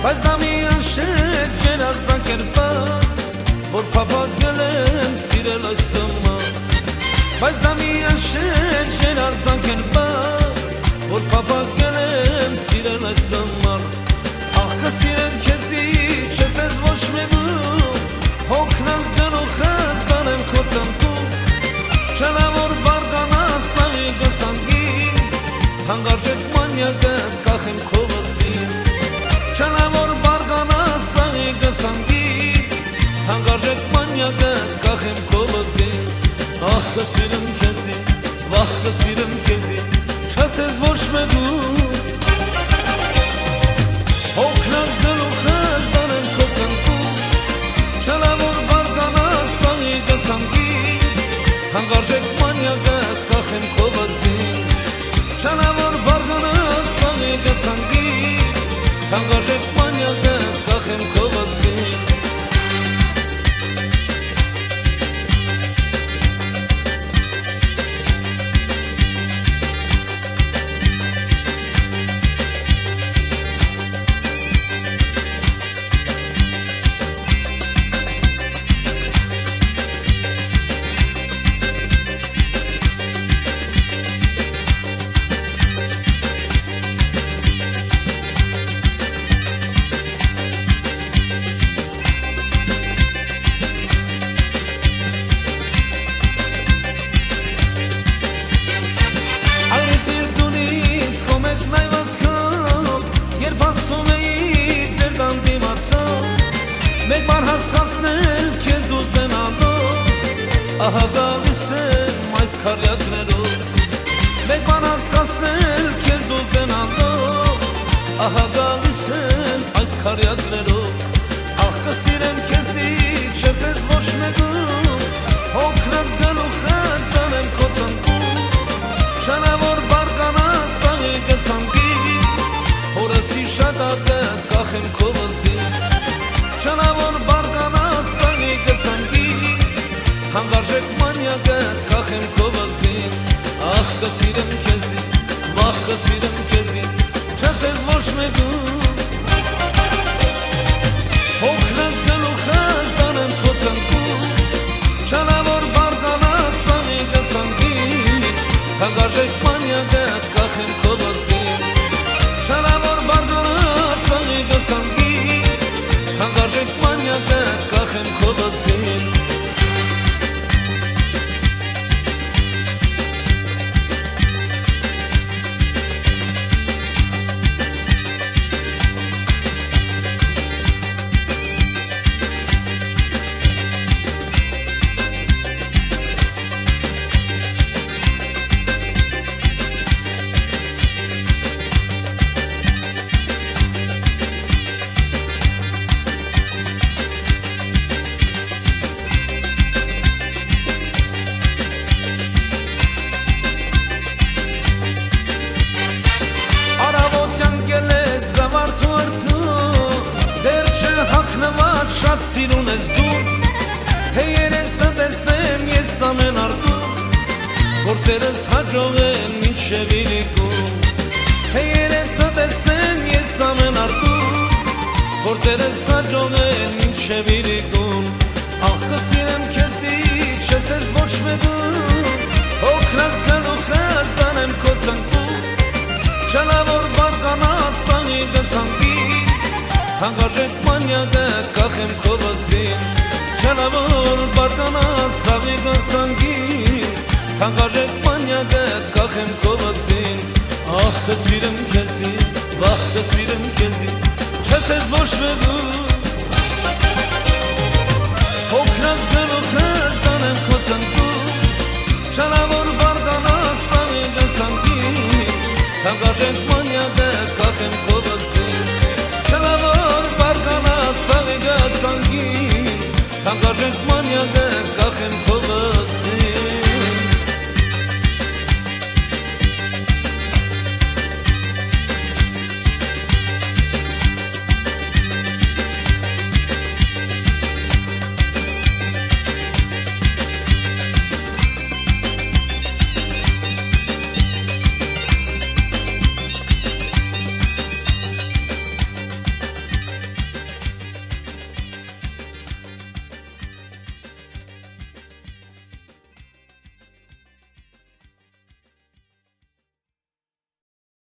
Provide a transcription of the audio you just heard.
Բայց դա մի անշետ ջերազանքերպած, որ փափակել եմ սիրել այս ամար։ Բայց դա մի անշետ ջերազանքերպած, որ փափակել եմ սիրել այս ամար։ Ախ կսիրեմ քեզի, չես ես ոչ մենու, հոգնած գնոխած դանեմ քո ծնկում։ Չելա որ բարգանաս աղի գսանգի, հանգարջեք մանյակը կախեմ քո վզին։ Չելա որ բարգանաս աղի գսանգի, հանգարջեք մանյակը կախեմ քո վզին։ Ախ կսիրեմ քեզի, վախ կսիրեմ քեզի, չես ես ոչ մենու, հոգնած գնոխած դանեմ քո ծնկում։ Չելա որ բարգանաս աղի գսանգի, հանգարջեք մանյակը կախեմ քո վզին։ Չելա որ բարգանաս աղի գսանգի, հանգարջեք մանյակը կախեմ քո վզին։ Մեկ բան հասկացնել քեզ ուզենալով, ահա գալիս եմ այս քարյակներով։ Մեկ բան հասկացնել քեզ ուզենալով, ահա գալիս եմ այս քարյակներով։ Ախ կսիրեմ քեզի, չես ես ոչ մեկում, հոգնած գլուխս դանեմ քո ծնկում։ Չելա որ բարգանաս աղի գսանգի, հորս հիշատակը կախեմ քո վզին։ Չելա որ բարգանաս աղի գսանգի, հանգարջեք մանյակը կախեմ քո վզին։ Ախ կսիրեմ քեզի, վախ կսիրեմ քեզի, չես ես ոչ մեկում, հոգնած գլուխս դանեմ քո ծնկում։ Չելա որ բարգանաս աղի գսանգի, հանգարջեք մանյակը կախեմ քո վզին։ Չելա որ բարգանաս աղի գսանգի, հանգարջեք մանյակը կախեմ քո վզին։ Հագնված շատ սիրուն ես դու, թե երեսը տեսնեմ ես ամեն արտում, գործերս հաջող են մինչև իրիկում։ Թե երեսը տեսնեմ ես ամեն արտում, գործերս հաջող են մինչև իրիկում։ Ախ կսիրեմ քեզի, չես ես ոչ մեկում, հոգնած գլուխս դանեմ քո ծնկում։ Չելա որ բարգանաս աղի գսանգի, հանգարջեք մանյակը կախեմ քո վզին։ Չելա որ բարգանաս աղի գսանգի, հանգարջեք մանյակը կախեմ քո վզին։ Ախ կսիրեմ քեզի, վախ կսիրեմ քեզի, չես ես ոչ մեկում, հոգնած գլուխս դանեմ քո ծնկում։ Չելա որ բարգանաս աղի գսանգի, հանգարջեք մանյակը կախեմ քո վզին։ Չելա որ բարգանաս աղի գսանգի, հանգարջեք մանյակը կախեմ քո